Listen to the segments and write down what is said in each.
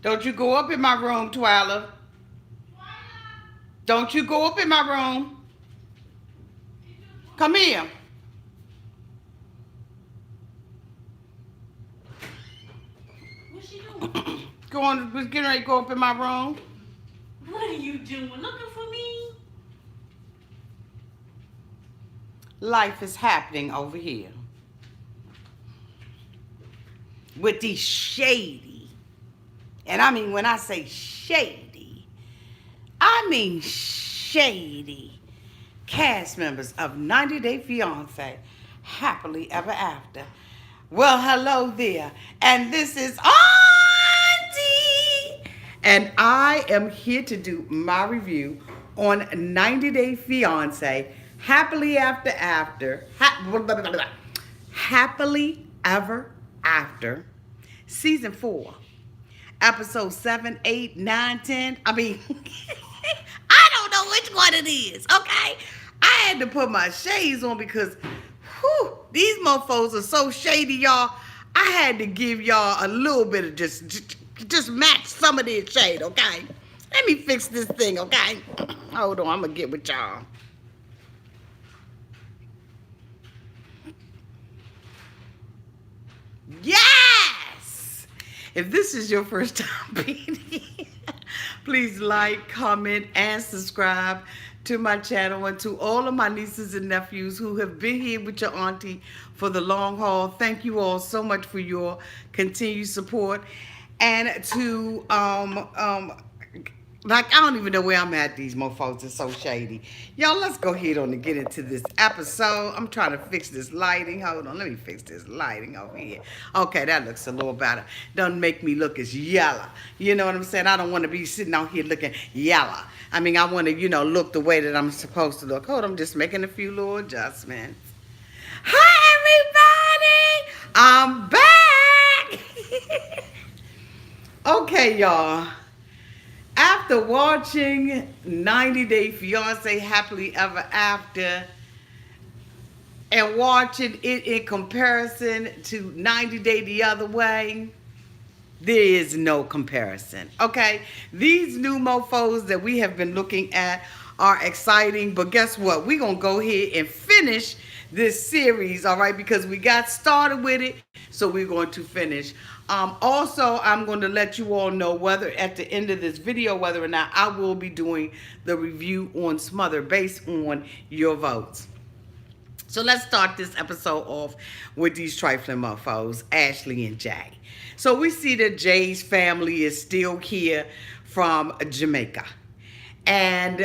Don't you go up in my room, Twyla. Don't you go up in my room. Come here. What's she doing? Was getting ready to go up in my room. What are you doing? Looking for me? Life is happening over here. With these shady, and I mean when I say shady, I mean shady cast members of 90 Day Fiance, Happily Ever After. Well, hello there. And this is Auntie. And I am here to do my review on 90 Day Fiance, Happily Happily Ever After, Season 4, Episode 7, 8, 9, 10. I mean, I don't know which one it is, okay? I had to put my shades on because, whew, these mofos are so shady, y'all. I had to give y'all a little bit of just match some of this shade, okay? Let me fix this thing, okay? Hold on, I'm going to get with y'all. Yes! If this is your first time being here, please like, comment, and subscribe to my channel, and to all of my nieces and nephews who have been here with your auntie for the long haul. Thank you all so much for your continued support. And to like, I don't even know where I'm at. These mofos are so shady. Y'all, let's go ahead on and get into this episode. I'm trying to fix this lighting. Hold on, let me fix this lighting over here. Okay, that looks a little better. Doesn't make me look as yellow. You know what I'm saying? I don't want to be sitting out here looking yellow. I mean, I want to, look the way that I'm supposed to look. Hold on, I'm just making a few little adjustments. Hi, everybody. I'm back. Okay, y'all. After watching 90 Day Fiance Happily Ever After and watching it in comparison to 90 Day the other way, there is no comparison, okay? These new mofos that we have been looking at are exciting, but guess what? We're going to go ahead and finish this series, all right? Because we got started with it, so we're going to finish. Also, I'm going to let you all know whether at the end of this video, whether or not I will be doing the review on Smother based on your votes. So let's start this episode off with these trifling mofos, Ashley and Jay. So we see that Jay's family is still here from Jamaica. And,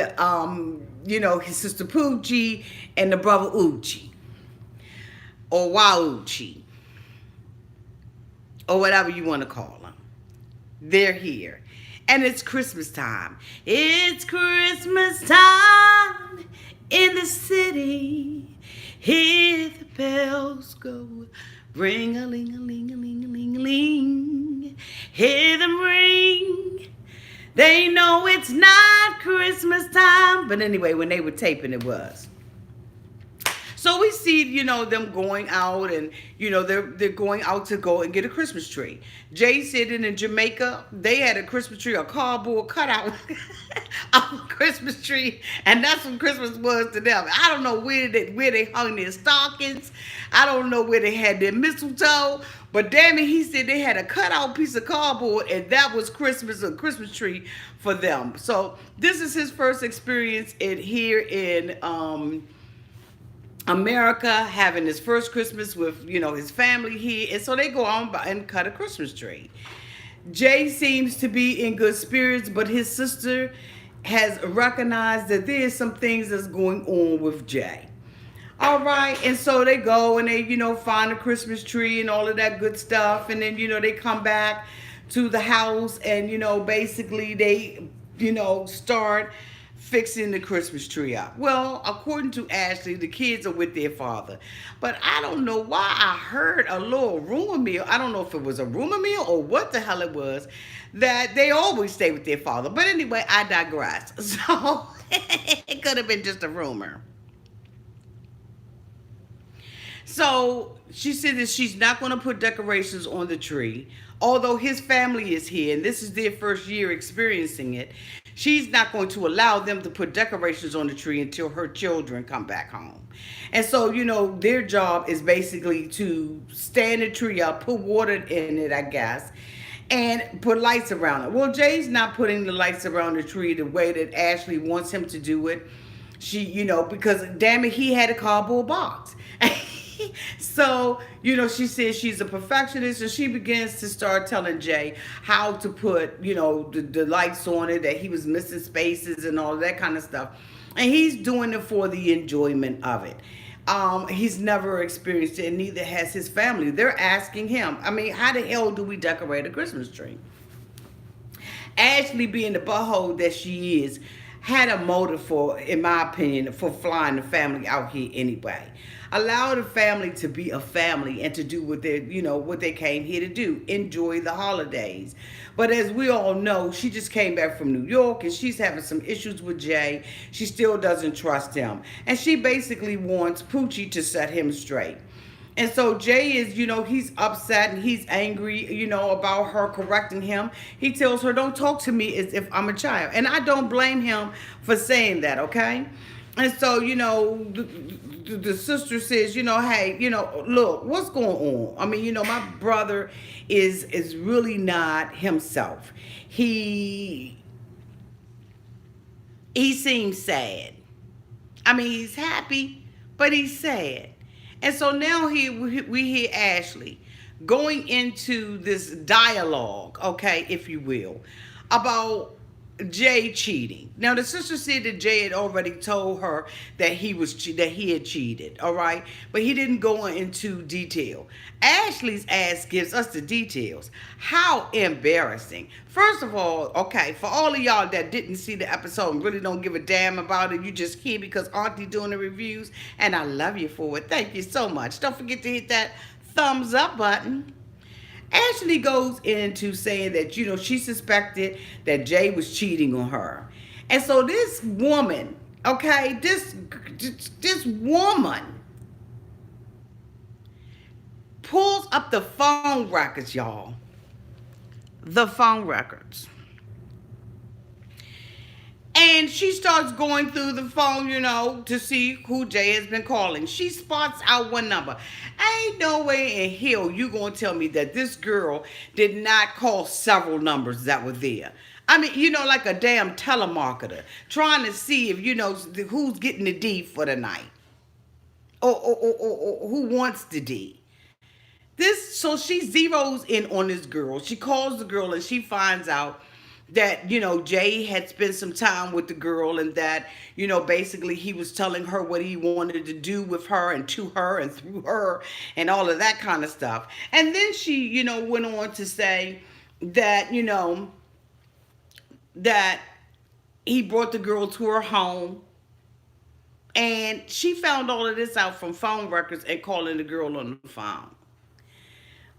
his sister Poochie and the brother Uchi. Or Wauchi. Or whatever you want to call them. They're here. And it's Christmas time. It's Christmas time in the city. Hear the bells go ring-a-ling-a-ling-a-ling-a-ling-a-ling. Hear them ring. They know it's not Christmas time. But anyway, when they were taping, it was. So we see, them going out and, they're going out to go and get a Christmas tree. Jay said in Jamaica, they had a Christmas tree, a cardboard cutout of a Christmas tree. And that's what Christmas was to them. I don't know where they hung their stockings. I don't know where they had their mistletoe. But damn it, he said they had a cutout piece of cardboard and that was Christmas, a Christmas tree for them. So this is his first experience here in America, having his first Christmas with, his family here. And so they go on and cut a Christmas tree. Jay seems to be in good spirits, but his sister has recognized that there's some things that's going on with Jay. All right, and so they go and they, find a Christmas tree and all of that good stuff. And then, they come back to the house and, basically they, start fixing the Christmas tree up. Well, according to Ashley, the kids are with their father. But I don't know why I heard a little rumor mill. I don't know if it was a rumor mill or what the hell it was, that they always stay with their father. But anyway, I digress. So it could have been just a rumor. So she said that she's not going to put decorations on the tree. Although his family is here and this is their first year experiencing it, she's not going to allow them to put decorations on the tree until her children come back home. And so, their job is basically to stand the tree up, put water in it, I guess, and put lights around it. Well, Jay's not putting the lights around the tree the way that Ashley wants him to do it. Because damn it, he had a cardboard box. So, she says she's a perfectionist, and she begins to start telling Jay how to put, the lights on it, that he was missing spaces and all that kind of stuff. And he's doing it for the enjoyment of it. He's never experienced it, and neither has his family. They're asking him, how the hell do we decorate a Christmas tree? Ashley, being the butthole that she is, had a motive for, in my opinion, for flying the family out here anyway. Allow the family to be a family and to do what they came here to do. Enjoy the holidays. But as we all know, she just came back from New York and she's having some issues with Jay. She still doesn't trust him. And she basically wants Poochie to set him straight. And so Jay is, he's upset and he's angry, about her correcting him. He tells her, don't talk to me as if I'm a child. And I don't blame him for saying that, okay? And so, the sister says, hey, look, what's going on? My brother is really not himself. He seems sad. He's happy, but he's sad. And so now we hear Ashley going into this dialogue, okay, if you will, about Jay cheating. Now the sister said that Jay had already told her that he had cheated, all right, but he didn't go into detail. Ashley's ass gives us the details. How embarrassing! First of all, okay, for all of y'all that didn't see the episode and really don't give a damn about it, you just here because Auntie doing the reviews, and I love you for it. Thank you so much. Don't forget to hit that thumbs up button. Ashley goes into saying that, she suspected that Jay was cheating on her. And so this woman, okay, this woman pulls up the phone records, y'all. The phone records. And she starts going through the phone, to see who Jay has been calling. She spots out one number. Ain't no way in hell you gonna tell me that this girl did not call several numbers that were there. Like a damn telemarketer, trying to see if, who's getting the D for the night. Or who wants the D. So she zeroes in on this girl. She calls the girl and she finds out that, Jay had spent some time with the girl and that, basically he was telling her what he wanted to do with her and to her and through her and all of that kind of stuff. And then she, went on to say that, that he brought the girl to her home. And she found all of this out from phone records and calling the girl on the phone.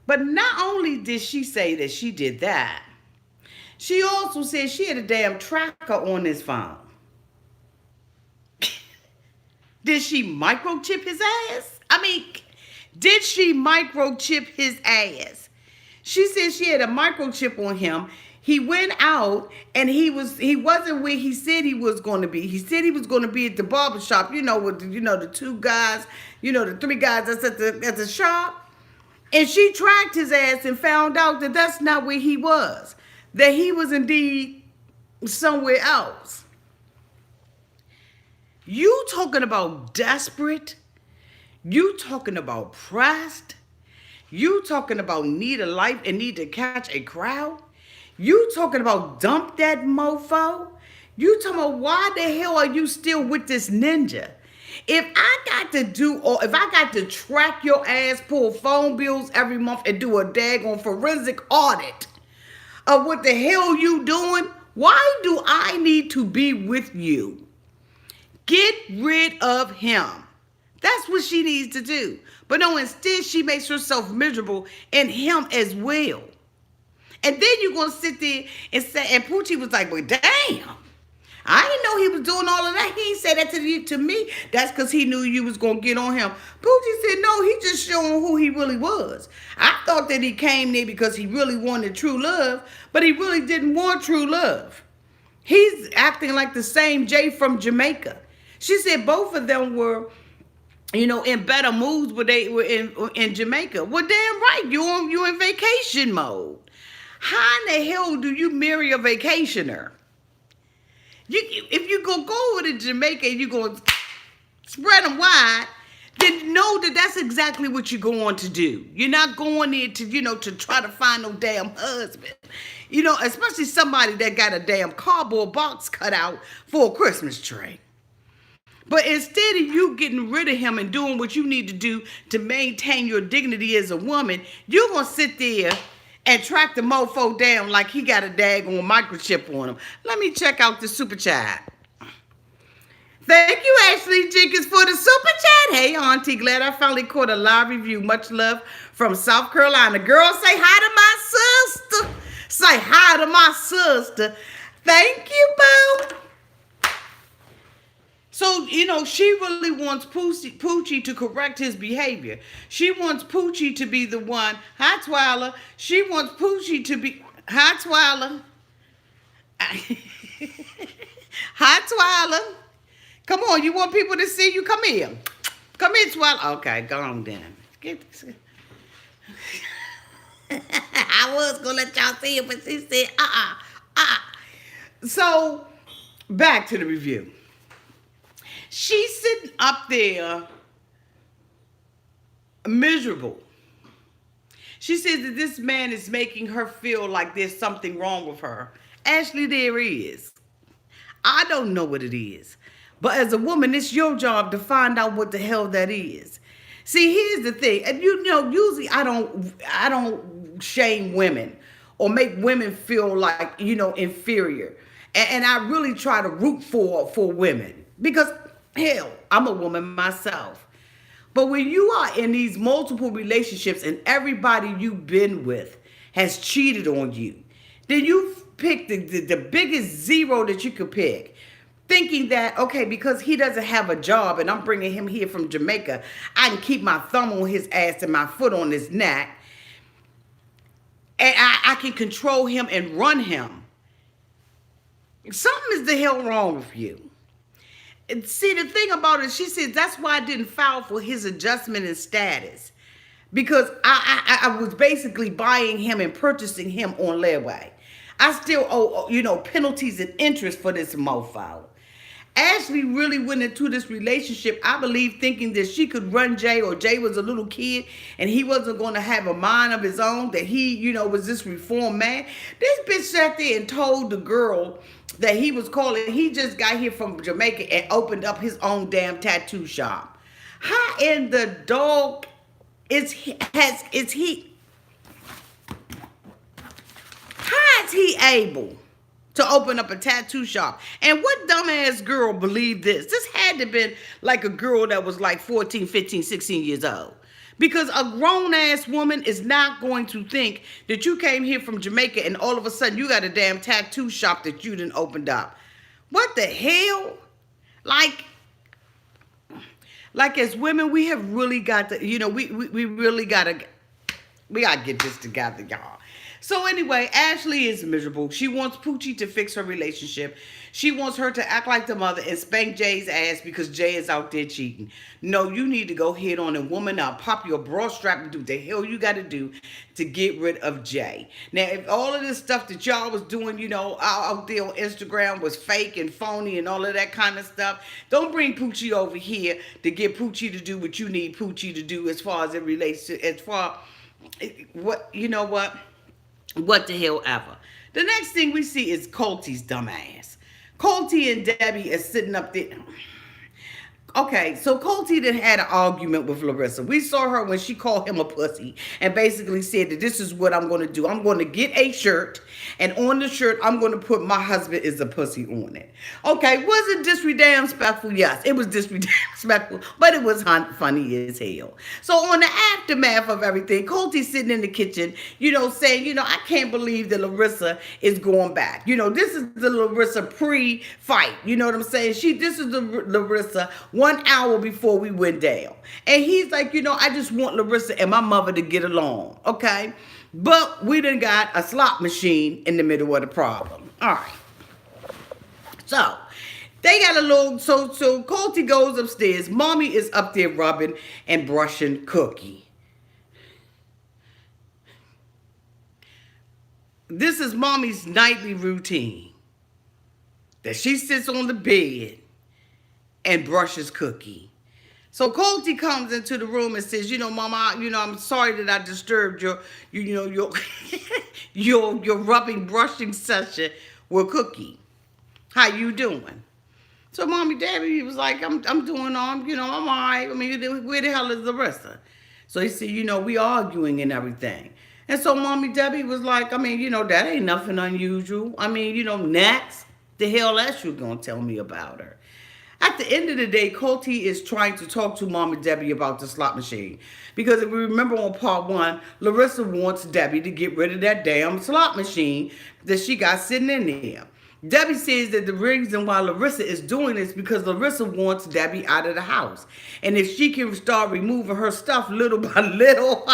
But not only did she say that she did that, she also said she had a damn tracker on his phone. Did she microchip his ass? Did she microchip his ass? She said she had a microchip on him. He went out and he wasn't where he said he was going to be. He said he was going to be at the barbershop, with the two guys, the three guys that's at the shop. And she tracked his ass and found out that that's not where he was. That he was indeed somewhere else. You talking about desperate? You talking about pressed? You talking about need a life and need to catch a crowd? You talking about dump that mofo? You talking about why the hell are you still with this ninja? If I got to track your ass, pull phone bills every month and do a daggone forensic audit of what the hell you doing, why do I need to be with you? Get rid of him. That's what she needs to do. But no, instead she makes herself miserable and him as well. And then you're going to sit there and say, and Poochie was like, well, damn. I didn't know he was doing all of that, he ain't say that to me. That's because he knew you was going to get on him. Poochie said, no, he just showing who he really was. I thought that he came there because he really wanted true love, but he really didn't want true love. He's acting like the same Jay from Jamaica. She said both of them were, in better moods when they were in Jamaica. Well, damn right, you in vacation mode. How in the hell do you marry a vacationer? If you go over to Jamaica and you go spread them wide, then know that that's exactly what you're going to do. You're not going there to try to find no damn husband. Especially somebody that got a damn cardboard box cut out for a Christmas tree. But instead of you getting rid of him and doing what you need to do to maintain your dignity as a woman, you're going to sit there and track the mofo down like he got a daggone microchip on him. Let me check out the super chat. Thank you, Ashley Jenkins, for the super chat. Hey, Auntie, glad I finally caught a live review. Much love from South Carolina. Girl, say hi to my sister. Say hi to my sister. Thank you, boo. So, she really wants Poochie to correct his behavior. She wants Poochie to be the one. Hi, Twyla. She wants Poochie to be... Hi, Twyla. Hi, Twyla. Come on, you want people to see you? Come here. Come here, Twyla. Okay, go on then. I was going to let y'all see it, but she said, So, back to the review. She's sitting up there miserable. She says that this man is making her feel like there's something wrong with her. Ashley, there is. I don't know what it is. But as a woman, it's your job to find out what the hell that is. See, here's the thing. And usually I don't shame women or make women feel like, inferior. And I really try to root for women. Because hell, I'm a woman myself. But when you are in these multiple relationships and everybody you've been with has cheated on you, then you pick the biggest zero that you could pick. Thinking that, okay, because he doesn't have a job and I'm bringing him here from Jamaica, I can keep my thumb on his ass and my foot on his neck. And I can control him and run him. Something is the hell wrong with you. And see, the thing about it, she said, that's why I didn't file for his adjustment in status. Because I was basically buying him and purchasing him on layaway. I still owe, penalties and interest for this mofo. Ashley really went into this relationship, I believe, thinking that she could run Jay, or Jay was a little kid and he wasn't going to have a mind of his own, that he, was this reformed man. This bitch sat there and told the girl that he was calling, he just got here from Jamaica and opened up his own damn tattoo shop. How in the dog is he able to open up a tattoo shop? And what dumbass girl believed this? This had to have been like a girl that was like 14, 15, 16 years old. Because a grown-ass woman is not going to think that you came here from Jamaica and all of a sudden you got a damn tattoo shop that you done opened up. What the hell? Like as women, we have really got to, we really got to get this together, y'all. So anyway, Ashley is miserable. She wants Poochie to fix her relationship. She wants her to act like the mother and spank Jay's ass because Jay is out there cheating. No, you need to go head on and woman up. Pop your bra strap and do what the hell you got to do to get rid of Jay. Now, if all of this stuff that y'all was doing, out there on Instagram was fake and phony and all of that kind of stuff, don't bring Poochie over here to get Poochie to do what you need Poochie to do as far as it relates to, what the hell ever. The next thing we see is Colt's dumb ass. Colt and Debbie is sitting up there. Okay, so Colty then had an argument with Larissa. We saw her when she called him a pussy and basically said that this is what I'm going to do. I'm going to get a shirt, and on the shirt, I'm going to put my husband is a pussy on it. Okay, was it disrespectful? Yes, it was disrespectful, but it was funny as hell. So on the aftermath of everything, Colty's sitting in the kitchen, saying, I can't believe that Larissa is going back. This is the Larissa pre-fight. You know what I'm saying? This is the Larissa 1 hour before we went down. And he's like, I just want Larissa and my mother to get along, okay? But we done got a slot machine in the middle of the problem. All right. So, they got a little, so Colty goes upstairs. Mommy is up there rubbing and brushing Cookie. This is Mommy's nightly routine. That she sits on the bed and brushes Cookie. So Colty comes into the room and says, Mama, I'm sorry that I disturbed your your rubbing brushing session with Cookie. How you doing? So Mommy Debbie was like, I'm doing I'm all right. I mean, where the hell is Larissa? So he said, we arguing and everything. And so Mommy Debbie was like, that ain't nothing unusual. Next, the hell else you gonna tell me about her? At the end of the day, Colty is trying to talk to Mama Debbie about the slot machine. Because if we remember on part 1, Larissa wants Debbie to get rid of that damn slot machine that she got sitting in there. Debbie says that the reason why Larissa is doing this because Larissa wants Debbie out of the house. And if she can start removing her stuff little by little,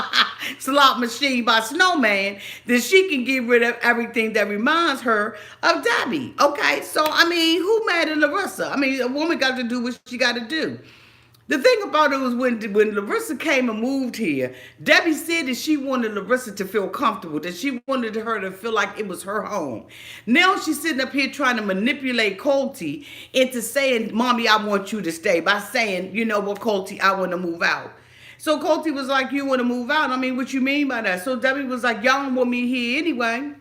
slot machine by snowman, then she can get rid of everything that reminds her of Debbie. Okay, so, who mad at Larissa? A woman got to do what she got to do. The thing about it was when Larissa came and moved here, Debbie said that she wanted Larissa to feel comfortable, that she wanted her to feel like it was her home. Now she's sitting up here trying to manipulate Colty into saying, Mommy, I want you to stay, by saying, Colty, I want to move out. So Colty was like, you want to move out? What you mean by that? So Debbie was like, y'all don't want me here anyway.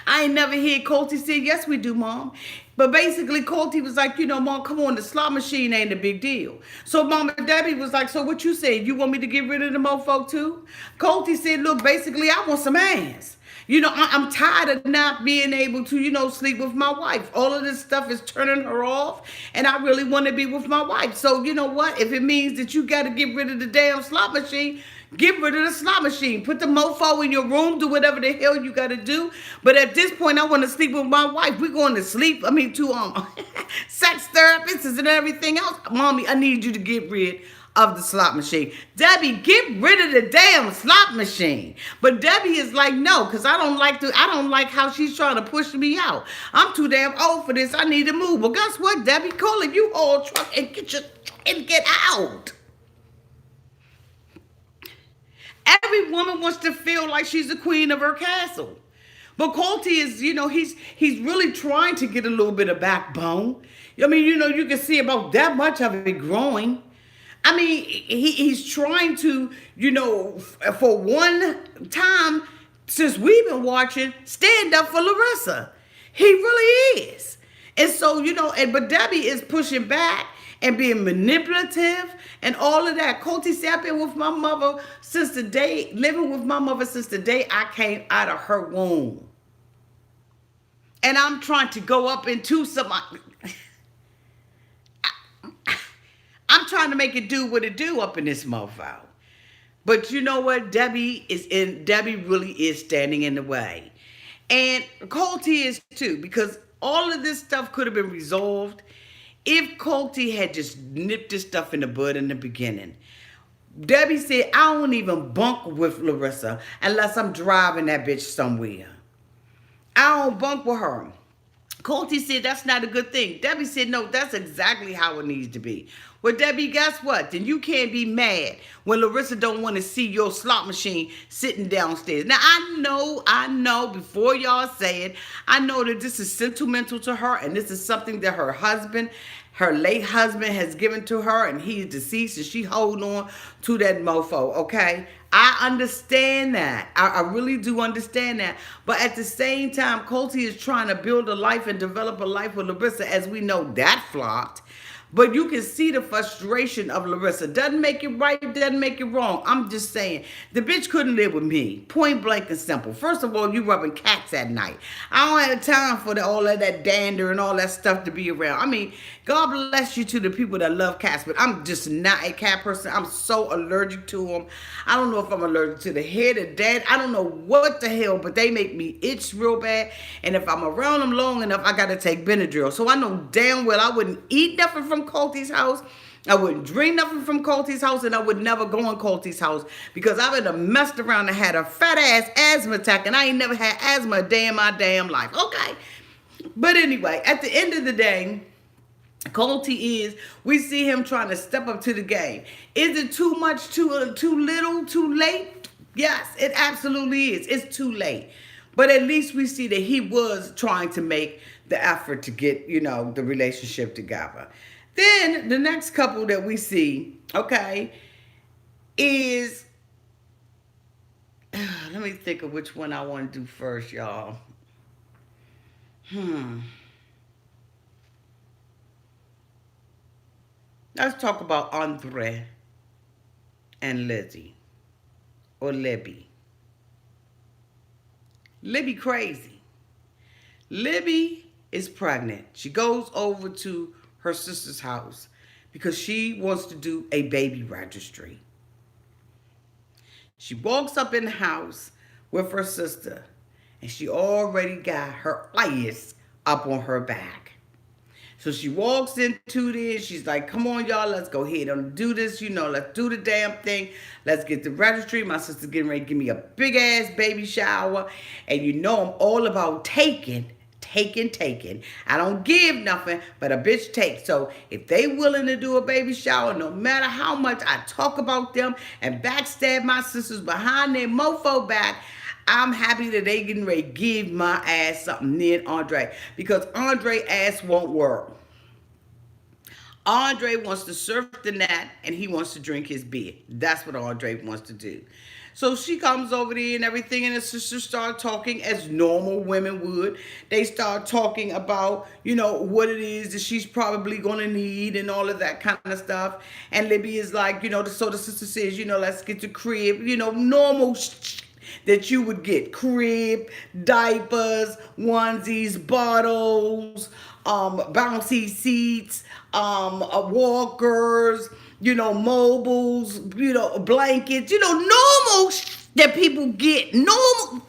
I ain't never heard Colty say, yes, we do, Mom. But basically, Colty was like, Mom, come on, the slot machine ain't a big deal. So Mama Debbie was like, so what you said? You want me to get rid of the mofo too? Colty said, look, basically, I want some ass. I'm tired of not being able to, sleep with my wife. All of this stuff is turning her off, and I really want to be with my wife. So you know what? If it means that you got to get rid of the damn slot machine, get rid of the slot machine. Put the mofo in your room. Do whatever the hell you got to do. But at this point, I want to sleep with my wife. We're going to sleep. To sex therapists and everything else. Mommy, I need you to get rid of the slot machine. Debbie, get rid of the damn slot machine. But Debbie is like, no, because I don't like how she's trying to push me out. I'm too damn old for this. I need to move. Well, guess what, Debbie? Call it you whole truck and get out. Every woman wants to feel like she's the queen of her castle. But Colty is, he's really trying to get a little bit of backbone. You can see about that much of it growing. He's trying to, for one time since we've been watching, stand up for Larissa. He really is. And so, but Debbie is pushing back and being manipulative and all of that. Colty said, I've been with my mother since the day, living with my mother since the day I came out of her womb. And I'm trying to go up into I'm trying to make it do what it do up in this mofo. But you know what? Debbie really is standing in the way. And Colty is too, because all of this stuff could have been resolved if Colty had just nipped this stuff in the bud in the beginning. Debbie said, I don't even bunk with Larissa unless I'm driving that bitch somewhere. I don't bunk with her. Colty said, that's not a good thing. Debbie said, no, that's exactly how it needs to be. Well, Debbie, guess what? Then you can't be mad when Larissa don't want to see your slot machine sitting downstairs. Now, I know, before y'all say it, I know that this is sentimental to her, and this is something that her late husband has given to her, and he's deceased, and she holding on to that mofo, okay? I understand that. I really do understand that. But at the same time, Colty is trying to build a life and develop a life with Larissa. As we know, that flopped. But you can see the frustration of Larissa. Doesn't make it right, doesn't make it wrong. I'm just saying, the bitch couldn't live with me. Point blank and simple. First of all, you rubbing cats at night. I don't have time for all of that dander and all that stuff to be around. I mean, God bless you to the people that love cats, but I'm just not a cat person. I'm so allergic to them. I don't know if I'm allergic to the head or dead. I don't know what the hell, but they make me itch real bad. And if I'm around them long enough, I got to take Benadryl. So I know damn well I wouldn't eat nothing from Colt's house. I wouldn't drink nothing from Colt's house, and I would never go in Colt's house because I would have messed around and had a fat ass asthma attack, and I ain't never had asthma a day in my damn life. Okay. But anyway, at the end of the day, Colt we see him trying to step up to the game. Is it too much, too little, too late? Yes, it absolutely is. It's too late. But at least we see that he was trying to make the effort to get, the relationship together. Then the next couple that we see, okay, is, let me think of which one I want to do first, y'all. Let's talk about Andrei and Lizzie, or Libby. Libby crazy. Libby is pregnant. She goes over to her sister's house because she wants to do a baby registry. She walks up in the house with her sister, and she already got her eyes up on her back. So she walks into this. She's like, come on, y'all. Let's go ahead and do this. Let's do the damn thing. Let's get the registry. My sister's getting ready to give me a big-ass baby shower. And I'm all about taking. I don't give nothing, but a bitch takes. So if they willing to do a baby shower, no matter how much I talk about them and backstab my sisters behind their mofo back, I'm happy that they getting ready to give my ass something near Andrei, because Andrei ass won't work. Andrei wants to surf the net and he wants to drink his beer. That's what Andrei wants to do. So she comes over there and everything, and the sisters start talking as normal women would. They start talking about, what it is that she's probably going to need and all of that kind of stuff. And Libby is like, so the sister says, let's get the crib, normal that you would get. Crib, diapers, onesies, bottles, bouncy seats, walkers, mobiles, blankets, normal that people get. Normal.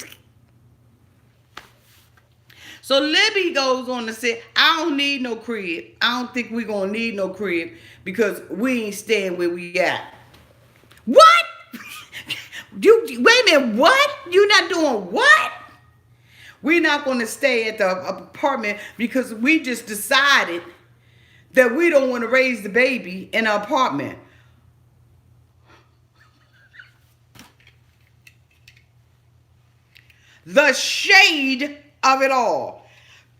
So Libby goes on to say, I don't need no crib. I don't think we're going to need no crib because we ain't staying where we at. What? Wait a minute, what? You not doing what? We're not going to stay at the apartment because we just decided that we don't want to raise the baby in an apartment. The shade of it all.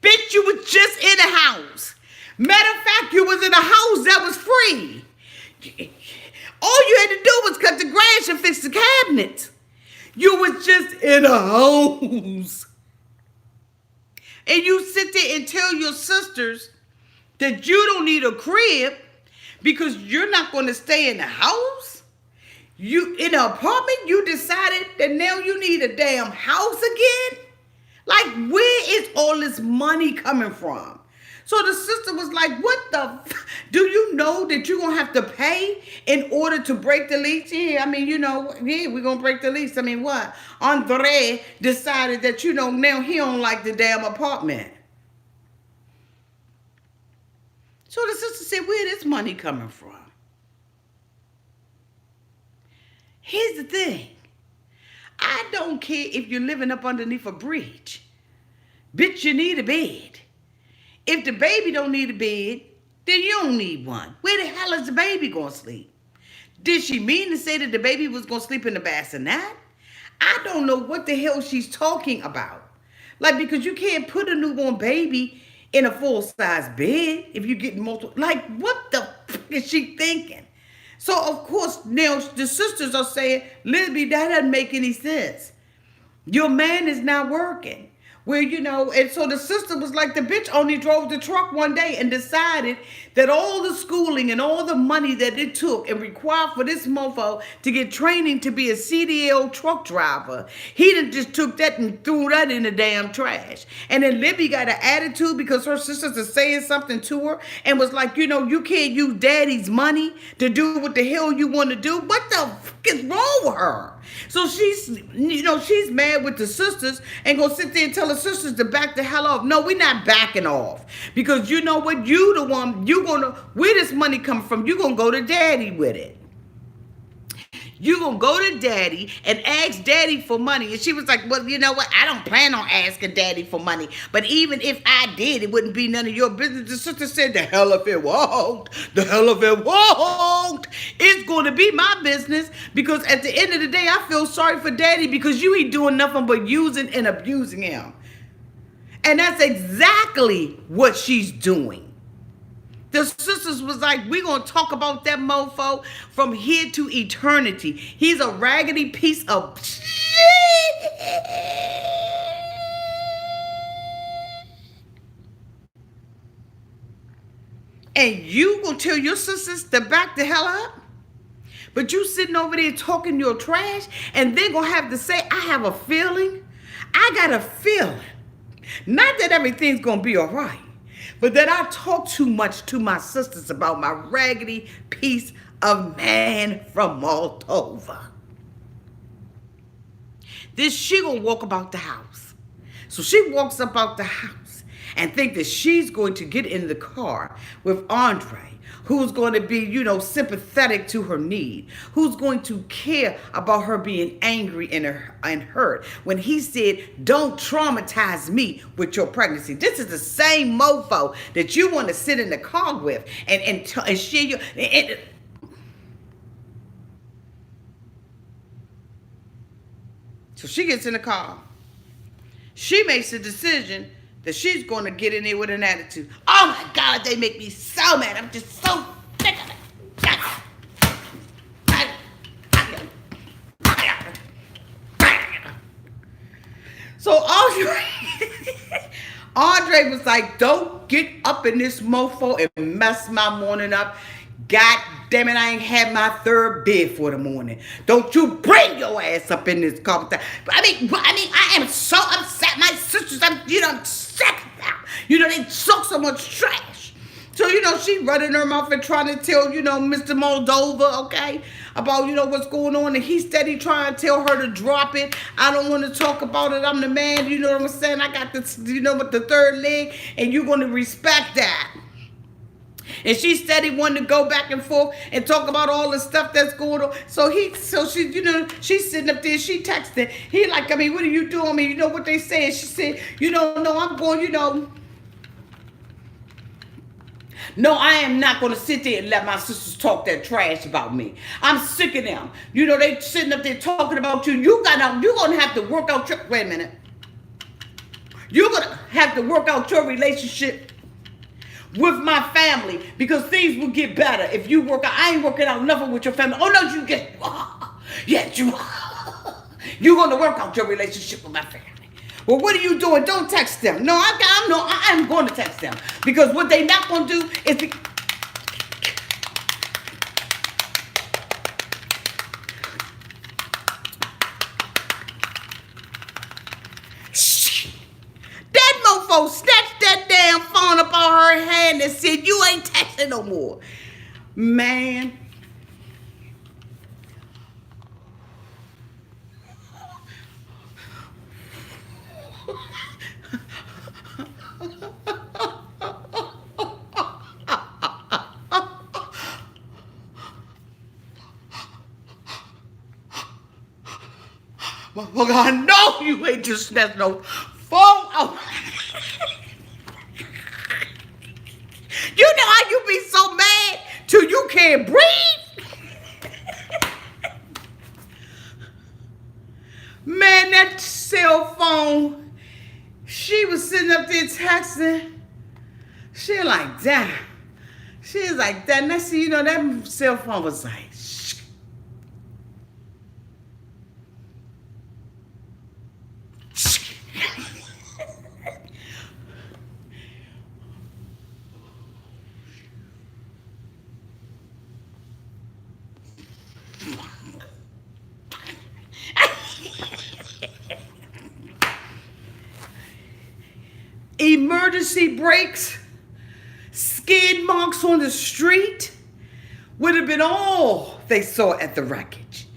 Bitch, you was just in a house. Matter of fact, you was in a house that was free. All you had to do was cut the grass and fix the cabinets. You was just in a house. And you sit there and tell your sisters that you don't need a crib because you're not going to stay in the house? You in an apartment, you decided that now you need a damn house again? Like, where is all this money coming from? So the sister was like, what the do you know that you're going to have to pay in order to break the lease? Yeah, I mean, we're going to break the lease. I mean, what? Andrei decided that, now he don't like the damn apartment. So the sister said, where this money coming from? Here's the thing. I don't care if you're living up underneath a bridge. Bitch, you need a bed. If the baby don't need a bed, then you don't need one. Where the hell is the baby going to sleep? Did she mean to say that the baby was going to sleep in the bassinet? I don't know what the hell she's talking about. Like, because you can't put a newborn baby in a full-size bed if you get multiple. Like, what the fuck is she thinking? So, of course, now the sisters are saying, Libby, that doesn't make any sense. Your man is not working. Where, and so the sister was like, the bitch only drove the truck one day and decided that all the schooling and all the money that it took and required for this mofo to get training to be a CDL truck driver, he done just took that and threw that in the damn trash. And then Libby got an attitude because her sisters are saying something to her and was like, you can't use daddy's money to do what the hell you want to do. What the fuck is wrong with her? So she's mad with the sisters and gonna sit there and tell the sisters to back the hell off. No, we're not backing off. Because you know what? You the one, where this money come from, you gonna go to daddy with it. You gonna go to daddy and ask daddy for money. And she was like, well, you know what? I don't plan on asking daddy for money. But even if I did, it wouldn't be none of your business. The sister said, the hell if it won't. The hell if it won't. It's going to be my business because at the end of the day, I feel sorry for daddy because you ain't doing nothing but using and abusing him. And that's exactly what she's doing. The sisters was like, we're going to talk about that mofo from here to eternity. He's a raggedy piece of shit. And you going to tell your sisters to back the hell up? But you sitting over there talking your trash and they're going to have to say, I have a feeling. I got a feeling. Not that everything's going to be all right. But that I talk too much to my sisters about my raggedy piece of man from Moldova. This she gonna walk about the house. So she walks about the house and think that she's going to get in the car with Andrei, who's going to be, sympathetic to her need, who's going to care about her being angry and hurt. When he said, don't traumatize me with your pregnancy. This is the same mofo that you want to sit in the car with and share your... So she gets in the car. She makes a decision that she's going to get in there with an attitude. Oh my God, they make me so mad. I'm just so sick of it. So Andrei was like, don't get up in this mofo and mess my morning up. God damn it, I ain't had my third bid for the morning. Don't you bring your ass up in this car. I mean, I am so upset. My sisters, I'm sick of them. They talk so much trash. So, she running her mouth and trying to tell, Mr. Moldova, okay, about, what's going on. And he's steady trying to tell her to drop it. I don't want to talk about it. I'm the man, you know what I'm saying? I got this, with the third leg, and you're going to respect that. And she steady wanting to go back and forth and talk about all the stuff that's going on. So she, she's sitting up there, she texting. He like, what are you doing? You know what they saying? She said, no, I'm going, No, I am not going to sit there and let my sisters talk that trash about me. I'm sick of them. They sitting up there talking about you. You're going to have to work out wait a minute. You're going to have to work out your relationship with my family because things will get better if you work out. I ain't working out nothing with your family. Oh, no, you get, yes, you are. You're going to work out your relationship with my family. Well, what are you doing? Don't text them. No, I'm going to text them because what they not going to do is that mofo snatched that damn phone up on her hand and said, you ain't texting no more. Man. Motherfucker, I know you ain't just snatched no phone out. You know how you be so mad till you can't breathe? Man, that cell phone, she was sitting up there texting. She like, damn. She was like, that. Next thing you know, that cell phone was like, emergency brakes, skid marks on the street would have been all they saw at the wreckage.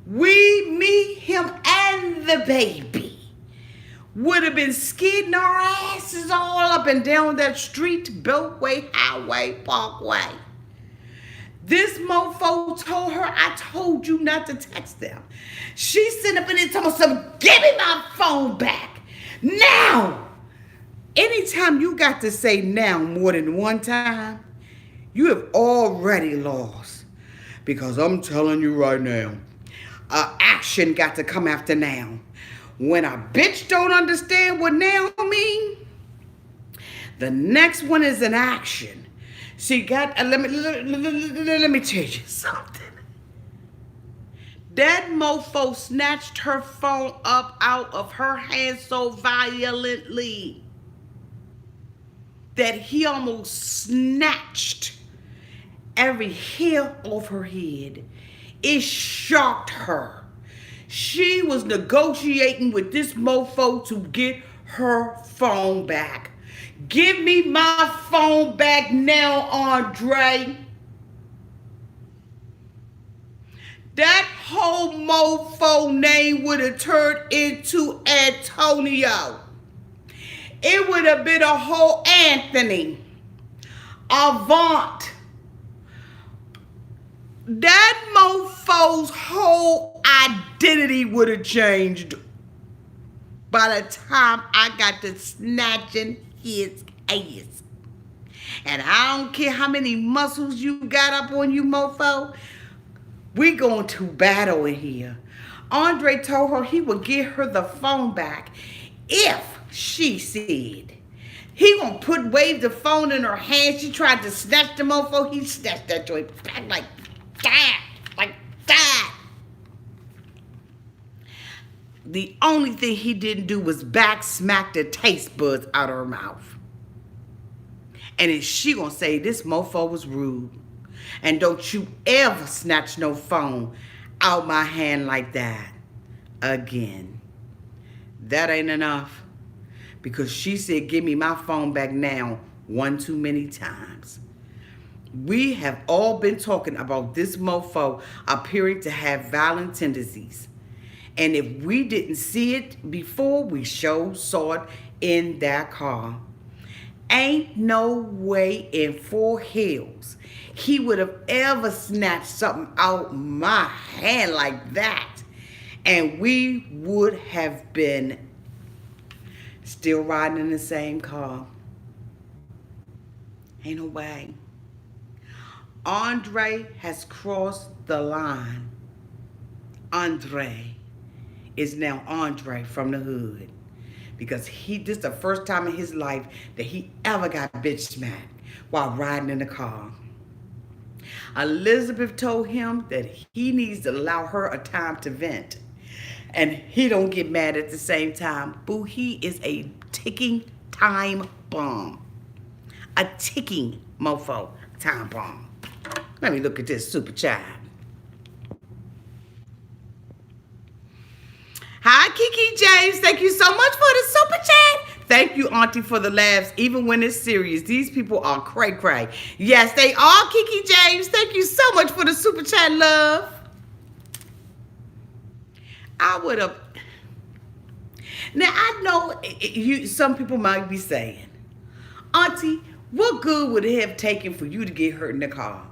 We, me, him, and the baby would have been skidding our asses all up and down that street, Beltway, Highway, Parkway. This mofo told her, I told you not to text them. She sent up in there and told me, give me my phone back. Now! Anytime you got to say now more than one time, you have already lost. Because I'm telling you right now, action got to come after now. When a bitch don't understand what now mean, the next one is an action. She got, let me tell you something. That mofo snatched her phone up out of her hand so violently that he almost snatched every hair off her head. It shocked her. She was negotiating with this mofo to get her phone back. Give me my phone back now, Andrei. That whole mofo name would have turned into Antonio. It would have been a whole Anthony. Avant. That mofo's whole identity would have changed by the time I got to snatching his ass. And I don't care how many muscles you got up on you, mofo. We going to battle in here. Andrei told her he would give her the phone back if she said. He gonna wave the phone in her hand. She tried to snatch the mofo. He snatched that joint back like that. Like that. The only thing he didn't do was back smack the taste buds out of her mouth. And then she gonna say this mofo was rude. And don't you ever snatch no phone out my hand like that again. That ain't enough. Because she said, give me my phone back now one too many times. We have all been talking about this mofo appearing to have violent tendencies. And if we didn't see it before, we sure saw it in that car. Ain't no way in 4 hells he would have ever snatched something out my hand like that. And we would have been still riding in the same car. Ain't no way. Andrei has crossed the line. Andrei is now Andrei from the hood. Because this is the first time in his life that he ever got bitch smacked while riding in the car. Elizabeth told him that he needs to allow her a time to vent. And he don't get mad at the same time. Boo, he is a ticking time bomb. A ticking mofo time bomb. Let me look at this super chat. Hi, Kiki James. Thank you so much for the super chat. Thank you, Auntie, for the laughs, even when it's serious. These people are cray-cray. Yes, they are, Kiki James. Thank you so much for the super chat, love. I would have. Now, I know some people might be saying, Auntie, what good would it have taken for you to get hurt in the car?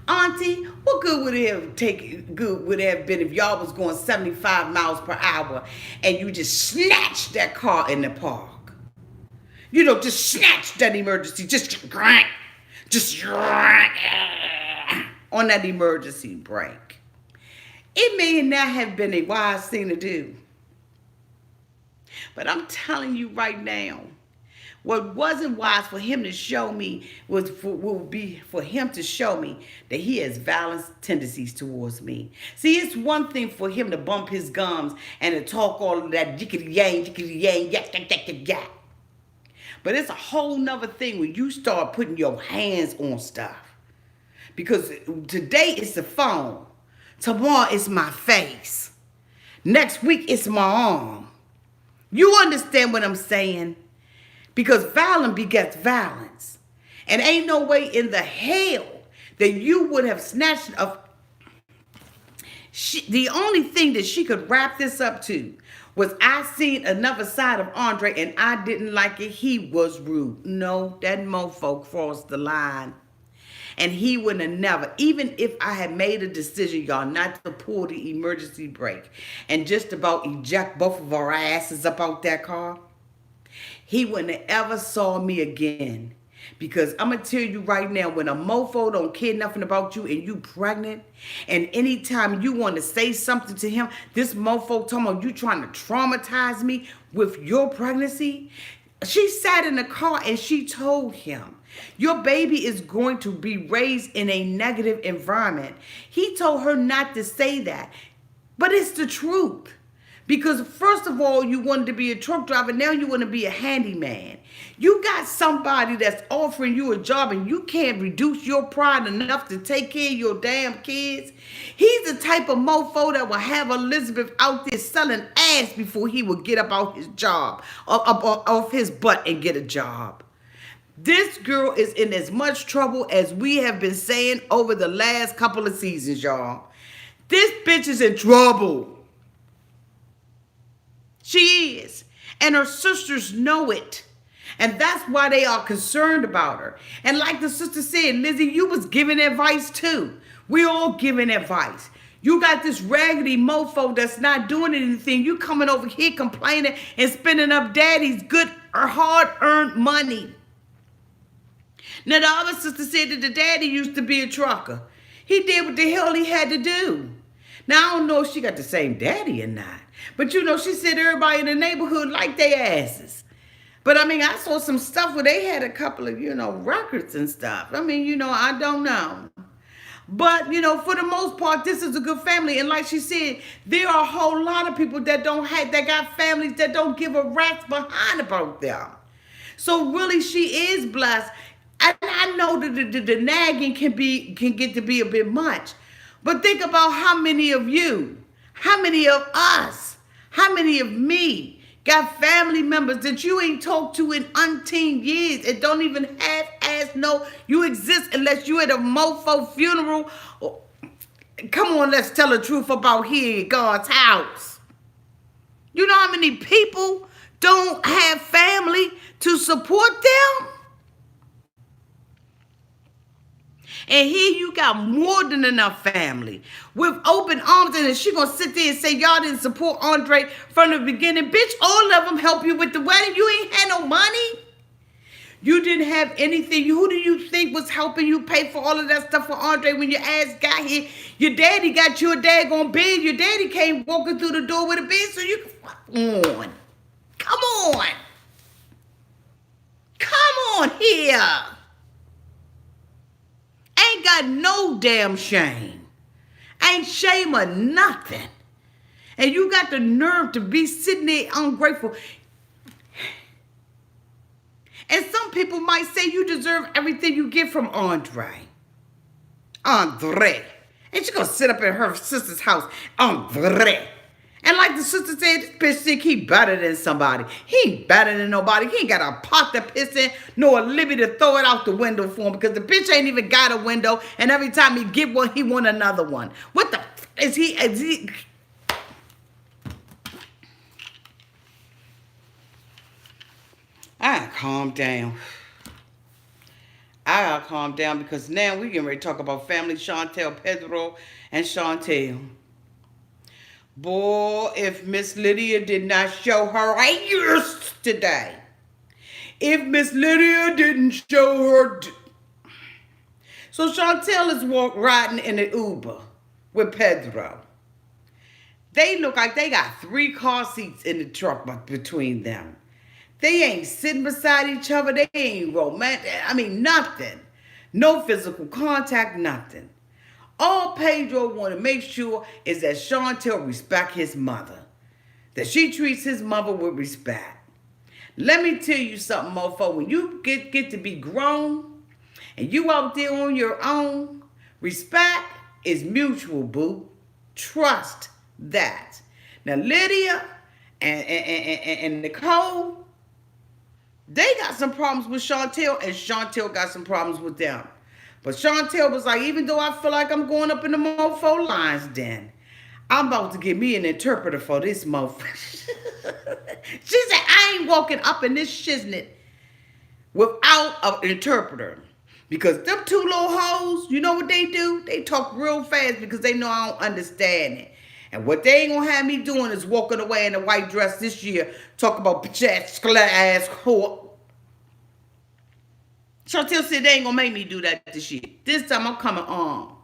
Auntie, what good would it have been if y'all was going 75 miles per hour and you just snatched that car in the park? You know, just snatch that emergency, just on that emergency brake. It may not have been a wise thing to do. But I'm telling you right now, what wasn't wise for him to show me will be for him to show me that he has violent tendencies towards me. See, it's one thing for him to bump his gums and to talk all of that jickety-yang, yak. But it's a whole nother thing when you start putting your hands on stuff. Because today it's the phone. Tomorrow it's my face. Next week it's my arm. You understand what I'm saying? Because violence begets violence. And ain't no way in the hell that you would have snatched a... the only thing that she could wrap this up to was, I seen another side of Andrei and I didn't like it. He was rude. No, that mofo crossed the line. And he wouldn't have never, even if I had made a decision, y'all, not to pull the emergency brake and just about eject both of our asses up out that car, he wouldn't have ever saw me again. Because I'm going to tell you right now, when a mofo don't care nothing about you and you pregnant, and anytime you want to say something to him, this mofo talking about you trying to traumatize me with your pregnancy. She sat in the car and she told him, your baby is going to be raised in a negative environment. He told her not to say that, but it's the truth. Because first of all, you wanted to be a truck driver. Now you want to be a handyman. You got somebody that's offering you a job and you can't reduce your pride enough to take care of your damn kids. He's the type of mofo that will have Elizabeth out there selling ass before he will get up out his job, off his butt and get a job. This girl is in as much trouble as we have been saying over the last couple of seasons, y'all. This bitch is in trouble. She is. And her sisters know it. And that's why they are concerned about her. And like the sister said, Lizzie, you was giving advice too. We all giving advice. You got this raggedy mofo that's not doing anything. You coming over here complaining and spending up daddy's good or hard-earned money. Now the other sister said that the daddy used to be a trucker. He did what the hell he had to do. Now I don't know if she got the same daddy or not. But you know, she said everybody in the neighborhood liked their asses. But I mean, I saw some stuff where they had a couple of, records and stuff. I mean, I don't know. But, for the most part, this is a good family. And like she said, there are a whole lot of people that got families that don't give a rat's behind about them. So really, she is blessed. I know that the nagging can get to be a bit much. But think about how many of you, how many of us, how many of me got family members that you ain't talked to in umpteen years and don't even half-ass know you exist unless you at a mofo funeral. Come on, let's tell the truth about here in God's house. You know how many people don't have family to support them? And here you got more than enough family with open arms. And she going to sit there and say, y'all didn't support Andrei from the beginning. Bitch, all of them help you with the wedding. You ain't had no money. You didn't have anything. Who do you think was helping you pay for all of that stuff for Andrei when your ass got here? Your daddy got you a daggone bed. Your daddy came walking through the door with a bed. So you can, on. Come on. Come on here. Ain't got no damn shame. Ain't shame or nothing. And you got the nerve to be sitting there ungrateful. And some people might say you deserve everything you get from Andrei. Andrei. And she gonna sit up in her sister's house. Andrei. And like the sister said, this bitch think he better than somebody. He ain't better than nobody. He ain't got a pot to piss in, nor a libby to throw it out the window for him, because the bitch ain't even got a window, and every time he get one, he want another one. What the is he? I gotta calm down. I gotta calm down because now we getting ready to talk about family Chantel, Pedro, and Chantel. Boy, if Miss Lydia did not show her ears today. If Miss Lydia didn't show her... So Chantel is riding in an Uber with Pedro. They look like they got 3 car seats in the truck between them. They ain't sitting beside each other. They ain't romantic. I mean, nothing. No physical contact, nothing. All Pedro want to make sure is that Chantel respect his mother. That she treats his mother with respect. Let me tell you something, mofo. When you get to be grown and you out there on your own, respect is mutual, boo. Trust that. Now, Lydia and Nicole, They got some problems with Chantel, and Chantel got some problems with them. But Chantel was like, even though I feel like I'm going up in the mofo lines den, I'm about to get me an interpreter for this mofo. She said, I ain't walking up in this shiznit without an interpreter. Because them two little hoes, you know what they do? They talk real fast because they know I don't understand it. And what they ain't gonna have me doing is walking away in a white dress this year, talk about bitch ass whore. Chantel said they ain't gonna make me do that this year. This time I'm coming on.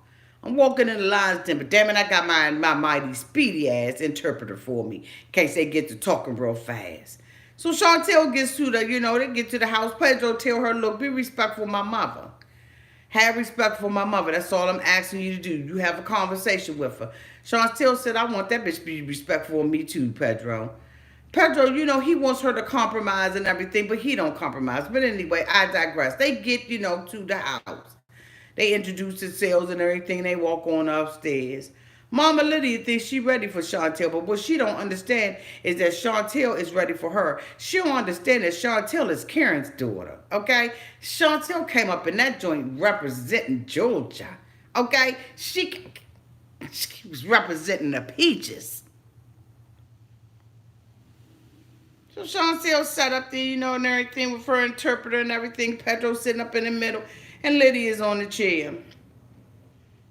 I'm walking in the lines then, but damn it, I got my mighty speedy ass interpreter for me in case they get to talking real fast. So Chantel gets to the, they get to the house. Pedro tell her, look, be respectful of my mother. Have respect for my mother. That's all I'm asking you to do. You have a conversation with her. Chantel said, I want that bitch to be respectful of me too, Pedro. Pedro, he wants her to compromise and everything, but he don't compromise. But anyway, I digress. They get, to the house. They introduce themselves and everything. They walk on upstairs. Mama Lydia thinks she ready for Chantel, but what she don't understand is that Chantel is ready for her. She don't understand that Chantel is Karen's daughter, okay? Chantel came up in that joint representing Georgia, okay? She was representing the peaches. So Chantel sat up there, and everything with her interpreter and everything. Pedro sitting up in the middle, and Lydia's on the chair.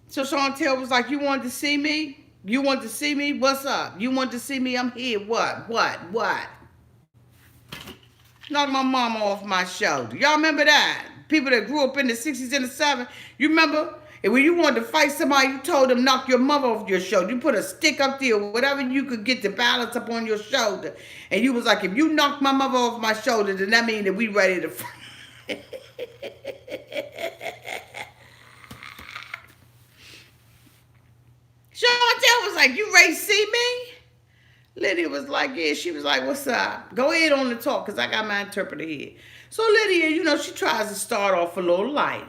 So Chantel was like, you wanted to see me? You want to see me? What's up? You want to see me? I'm here. What? Knock my mama off my shoulder. Y'all remember that? People that grew up in the 60s and the 70s. You remember? And when you wanted to fight somebody, you told them, knock your mother off your shoulder. You put a stick up there, whatever you could get to balance up on your shoulder. And you was like, if you knock my mother off my shoulder, then that means that we ready to fight. Chantel was like, you ready to see me? Lydia was like, yeah. She was like, what's up? Go ahead on the talk, because I got my interpreter here. So Lydia, she tries to start off a little light.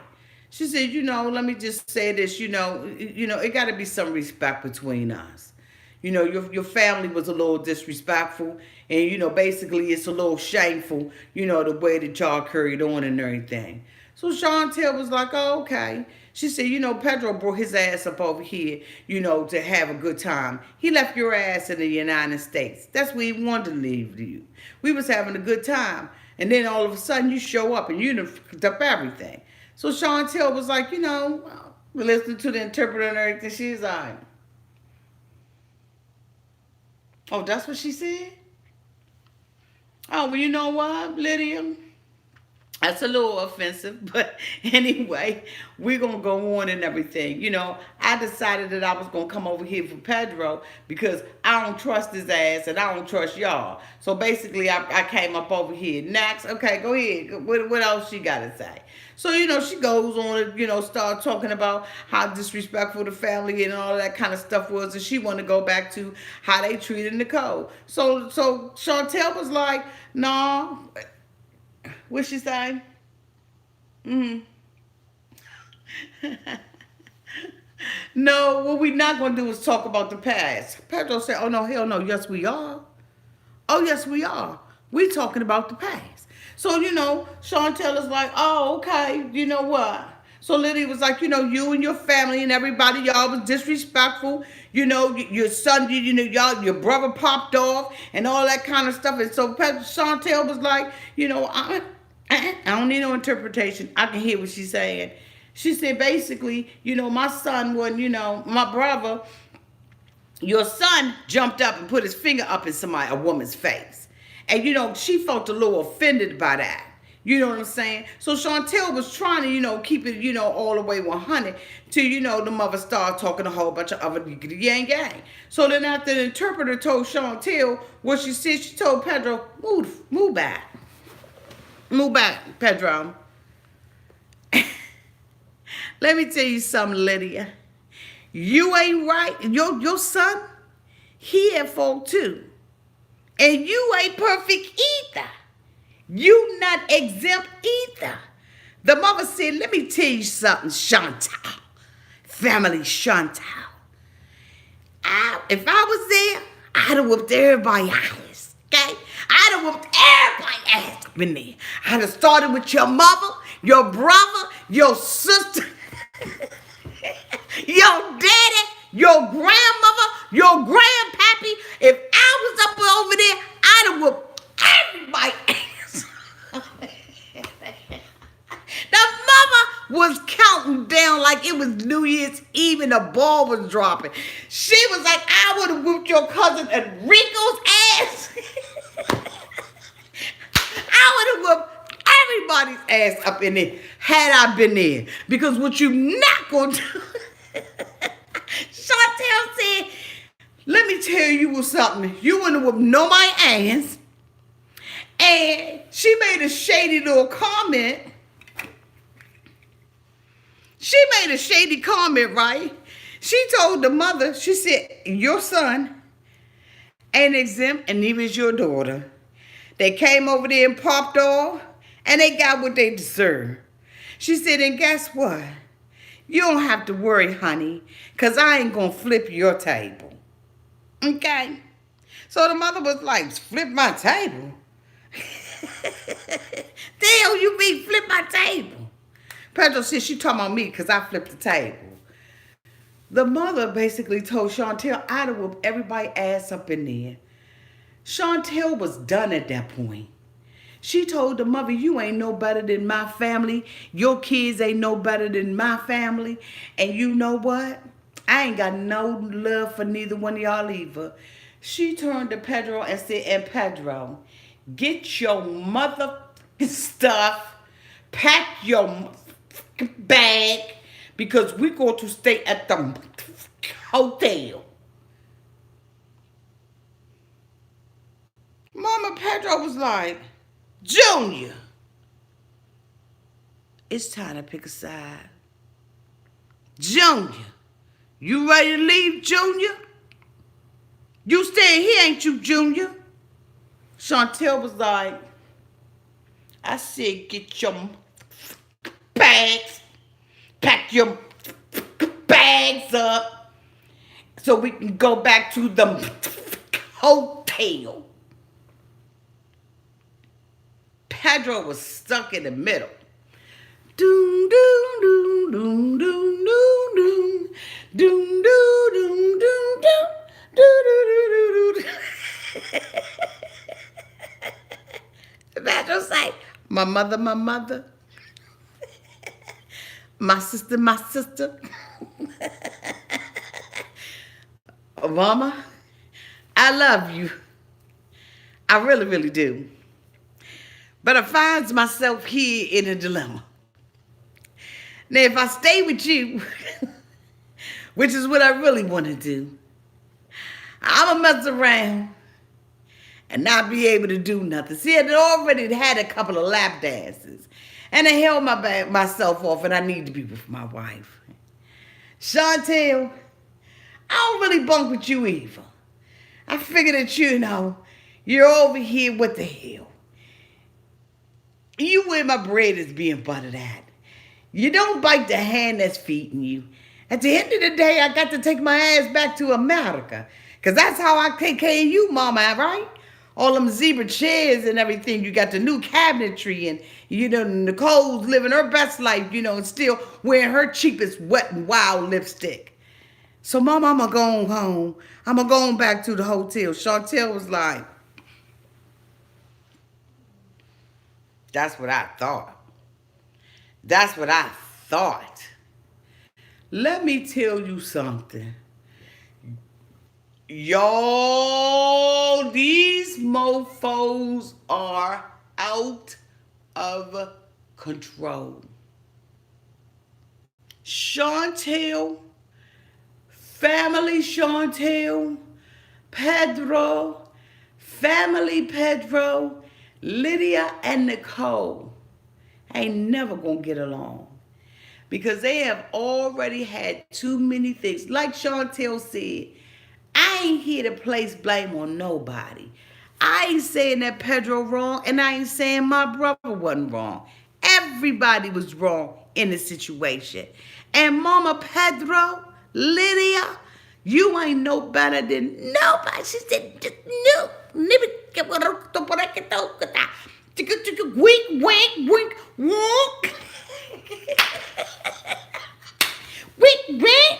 She said, let me just say this, it got to be some respect between us. Your family was a little disrespectful, and, basically it's a little shameful, the way that y'all carried on and everything. So Chantel was like, oh, okay. She said, Pedro brought his ass up over here, to have a good time. He left your ass in the United States. That's where he wanted to leave you. We was having a good time. And then all of a sudden you show up and you fucked up everything. So Chantel was like, listening to the interpreter and everything. She's like, oh, that's what she said? Oh, well, you know what, Lydia? That's a little offensive, but anyway, we're going to go on and everything. I decided that I was going to come over here for Pedro because I don't trust his ass and I don't trust y'all. So basically, I came up over here. Next, okay, go ahead. What else she got to say? So, she goes on and, start talking about how disrespectful the family and all that kind of stuff was. And she wanted to go back to how they treated Nicole. So Chantel was like, no. What she say? No, what we not going to do is talk about the past. Pedro said, oh, no, hell no. Yes, we are. Oh, yes, we are. We talking about the past. So, Chantel is like, oh, okay. You know what? So Lydia was like, you and your family and everybody, y'all was disrespectful. Your son, y'all, your brother popped off and all that kind of stuff. And so Chantel was like, I don't need no interpretation. I can hear what she's saying. She said, basically, my son wasn't, my brother, your son jumped up and put his finger up in a woman's face. And, she felt a little offended by that. You know what I'm saying? So Chantel was trying to, keep it, all the way 100 till, the mother started talking a whole bunch of other yang. So then after the interpreter told Chantel what she said, she told Pedro, move back. Move back, Pedro. Let me tell you something, Lydia. You ain't right. Your son, he at fault too. And you ain't perfect either. You not exempt either. The mother said, let me tell you something, Chantel. Family Chantel. If I was there, I'd have whooped everybody's ass, okay? I'd done whooped everybody's ass up in there. I'd have started with your mother, your brother, your sister, your daddy, your grandmother, your grandpappy. If I was up over there, I'd have whooped everybody's ass. The mama was counting down like it was New Year's Eve and the ball was dropping. She was like, I would have whooped your cousin Enrico's ass. I would have whooped everybody's ass up in there had I been there. Because what you not going to do. Chantel said, let me tell you something. You wouldn't have whooped nobody's ass. And she made a shady little comment. She made a shady comment, right? She told the mother, she said, your son ain't exempt, and neither is your daughter. They came over there and popped off, and they got what they deserve. She said, and guess what? You don't have to worry, honey, because I ain't going to flip your table. Okay? So the mother was like, flip my table? Damn, you mean flip my table? Pedro said she talking about me because I flipped the table. The mother basically told Chantel I'd have whooped everybody's ass up in there. Chantel was done at that point. She told the mother, you ain't no better than my family. Your kids ain't no better than my family. And you know what? I ain't got no love for neither one of y'all either. She turned to Pedro and said, and Pedro, get your mother stuff, pack your bag, because we're going to stay at the hotel. Mama Pedro was like, Junior, it's time to pick a side. Junior, you ready to leave, Junior? You staying here, ain't you, Junior? Chantel was like, I said, get your bags, pack your bags up so we can go back to the hotel. Pedro was stuck in the middle. Doom, doom, doom, doom, doom, doom, doom, doom, doom, doom, doom, doom, doom. Pedro's like, my mother, my mother. My sister, my sister. Mama, I love you. I really, really do. But I find myself here in a dilemma. Now, if I stay with you, which is what I really want to do, I'm going to mess around and not be able to do nothing. See, I already had a couple of lap dances. And I held myself off, and I need to be with my wife. Chantel, I don't really bunk with you either. I figure that, you're over here, what the hell? You where my bread is being buttered at. You don't bite the hand that's feeding you. At the end of the day, I got to take my ass back to America. Because that's how I take care of you, mama, right? All them zebra chairs and everything. You got the new cabinetry and, Nicole's living her best life, and still wearing her cheapest wet and wild lipstick. So, mama, I'm going to go on home. I'm going to go on back to the hotel. Chantel was like, that's what I thought. That's what I thought. Let me tell you something. Y'all, these mofos are out of control. Chantel, family Chantel, Pedro, family Pedro, Lydia and Nicole ain't never gonna get along. Because they have already had too many things. Like Chantel said, I ain't here to place blame on nobody. I ain't saying that Pedro wrong, and I ain't saying my brother wasn't wrong. Everybody was wrong in the situation. And Mama Pedro, Lydia, you ain't no better than nobody. She said, no, Wink, wink, wink, wonk. Wink, wink.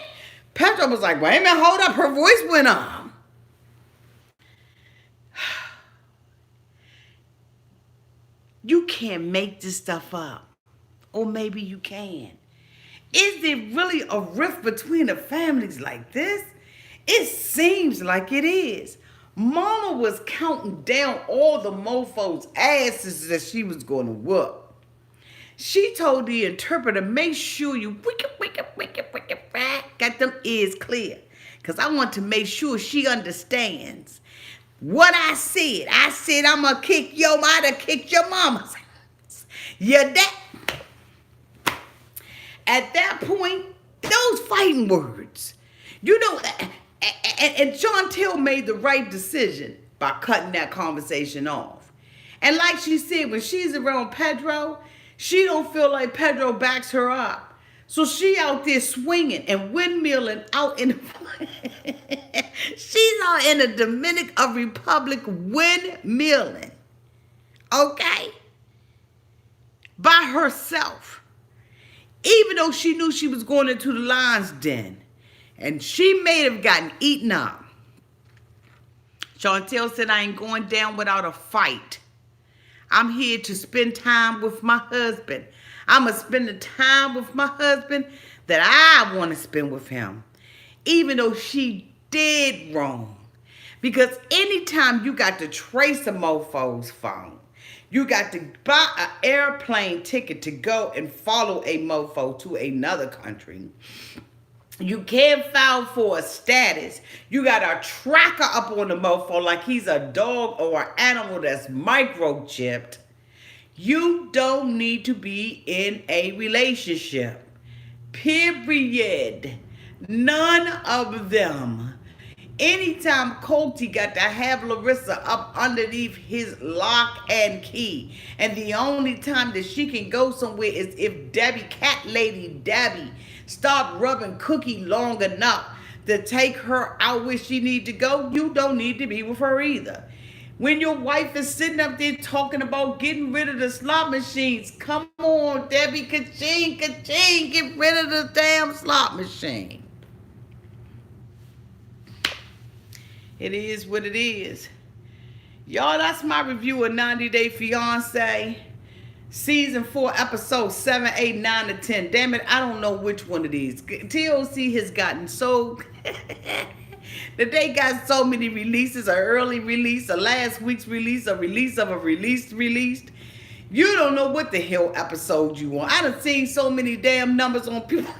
Pedro was like, wait a minute, hold up. Her voice went on. You can't make this stuff up. Or maybe you can. Is there really a rift between the families like this? It seems like it is. Mama was counting down all the mofos' asses that she was going to whoop. She told the interpreter, make sure you got them ears clear. Because I want to make sure she understands what I said. I said, I'm going to kick your mother, kick your mama's ass. You're that. At that point, those fighting words, you know, and Chantel made the right decision by cutting that conversation off. And like she said, when she's around Pedro, she don't feel like Pedro backs her up. So she out there swinging and windmilling out in she's out in the Dominican Republic windmilling. Okay? By herself. Even though she knew she was going into the lion's den. And she may have gotten eaten up. Chantel said, I ain't going down without a fight. I'm here to spend time with my husband. I'm going to spend the time with my husband that I want to spend with him. Even though she did wrong. Because anytime you got to trace a mofo's phone, you got to buy an airplane ticket to go and follow a mofo to another country. You can't file for a status. You got a tracker up on the mofo like he's a dog or an animal that's microchipped. You don't need to be in a relationship. Period. None of them. Anytime Colt got to have Larissa up underneath his lock and key. And the only time that she can go somewhere is if cat lady Debbie stop rubbing Cookie long enough to take her out where she need to go. You don't need to be with her either. When your wife is sitting up there talking about getting rid of the slot machines, come on, Debbie, ka-ching, ka-ching, get rid of the damn slot machine. It is what it is. Y'all, that's my review of 90 Day Fiance. Season 4, episode 7, 8, 9, and 10. Damn it, I don't know which one of these. TLC has gotten so... that they got so many releases, an early release, a last week's release, a release of a released. You don't know what the hell episode you want. I done seen so many damn numbers on people.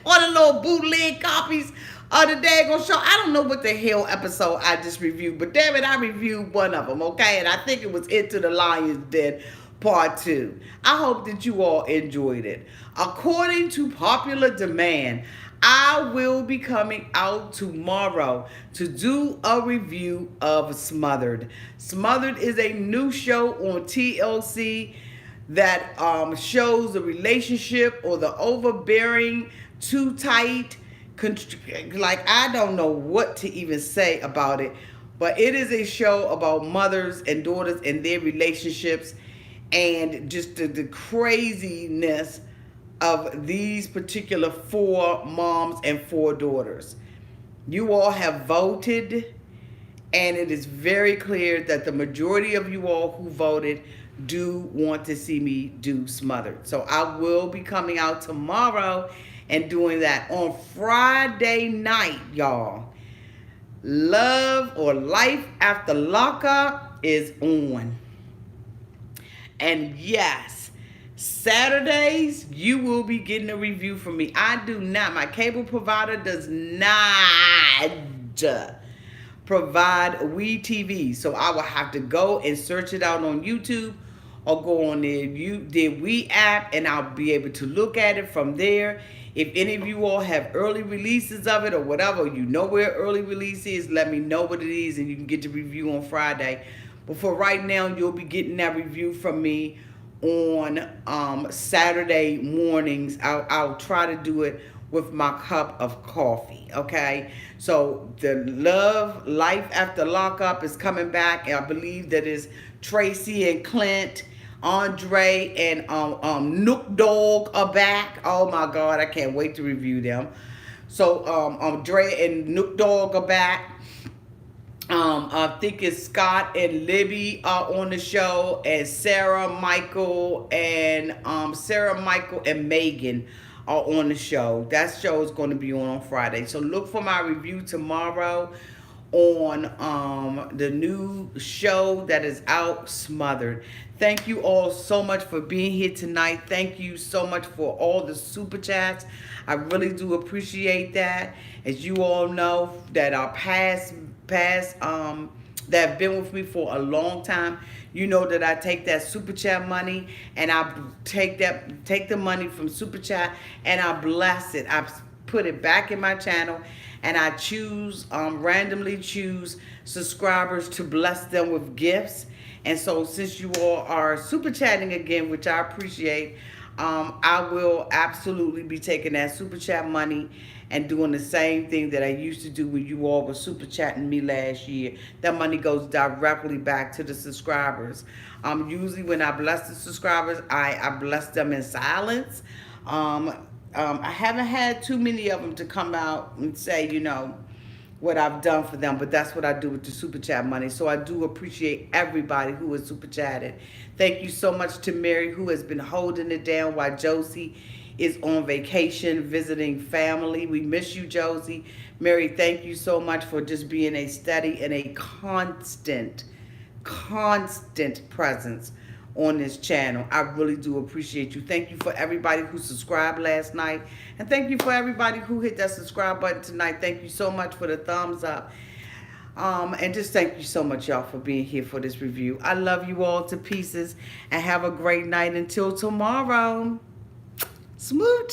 On the little bootleg copies of the daggone show. I don't know what the hell episode I just reviewed, but damn it, I reviewed one of them, okay? And I think it was Into the Lion's Den Part 2. I hope that you all enjoyed it. According to popular demand, I will be coming out tomorrow to do a review of Smothered. Smothered is a new show on TLC that shows the relationship or the overbearing, too tight, like I don't know what to even say about it, but it is a show about mothers and daughters and their relationships and just the craziness of these particular 4 moms and 4 daughters. You all have voted, and it is very clear that the majority of you all who voted do want to see me do Smothered. So I will be coming out tomorrow and doing that. On Friday night, y'all, Love or Life After Lockup is on. And yes, Saturdays, you will be getting a review from me. I do not. My cable provider does not provide WeTV. So I will have to go and search it out on YouTube or go on their We app, and I'll be able to look at it from there. If any of you all have early releases of it or whatever, you know where early release is, let me know what it is and you can get the review on Friday. But for right now, you'll be getting that review from me on Saturday mornings. I'll try to do it with my cup of coffee, okay? So the Love Life After Lockup is coming back, and I believe that is Tracy and Clint, Andrei and Nook Dog are back. Oh my God, I can't wait to review them. So Andrei and Nook Dog are back. I think it's Scott and Libby are on the show, and Sarah, Michael, and Megan are on the show. That show is going to be on Friday. So look for my review tomorrow on the new show that is out, Smothered. Thank you all so much for being here tonight. Thank you so much for all the super chats. I really do appreciate that. As you all know, that our past that have been with me for a long time, you know that I take that super chat money and I take the money from super chat and I bless it. I put it back in my channel, and I randomly choose subscribers to bless them with gifts. And so since you all are super chatting again, which I appreciate, I will absolutely be taking that super chat money and doing the same thing that I used to do when you all were super chatting me last year. That money goes directly back to the subscribers. Usually when I bless the subscribers, I bless them in silence. I haven't had too many of them to come out and say, you know, what I've done for them, but that's what I do with the super chat money. So I do appreciate everybody who has super chatted. Thank you so much to Mary, who has been holding it down while Josie is on vacation visiting family. We miss you, Josie. Mary, thank you so much for just being a steady and a constant presence on this channel. I really do appreciate you. Thank you for everybody who subscribed last night, and thank you for everybody who hit that subscribe button tonight. Thank you so much for the thumbs up, and just thank you so much, y'all, for being here for this review. I love you all to pieces, and have a great night until tomorrow. Smooch.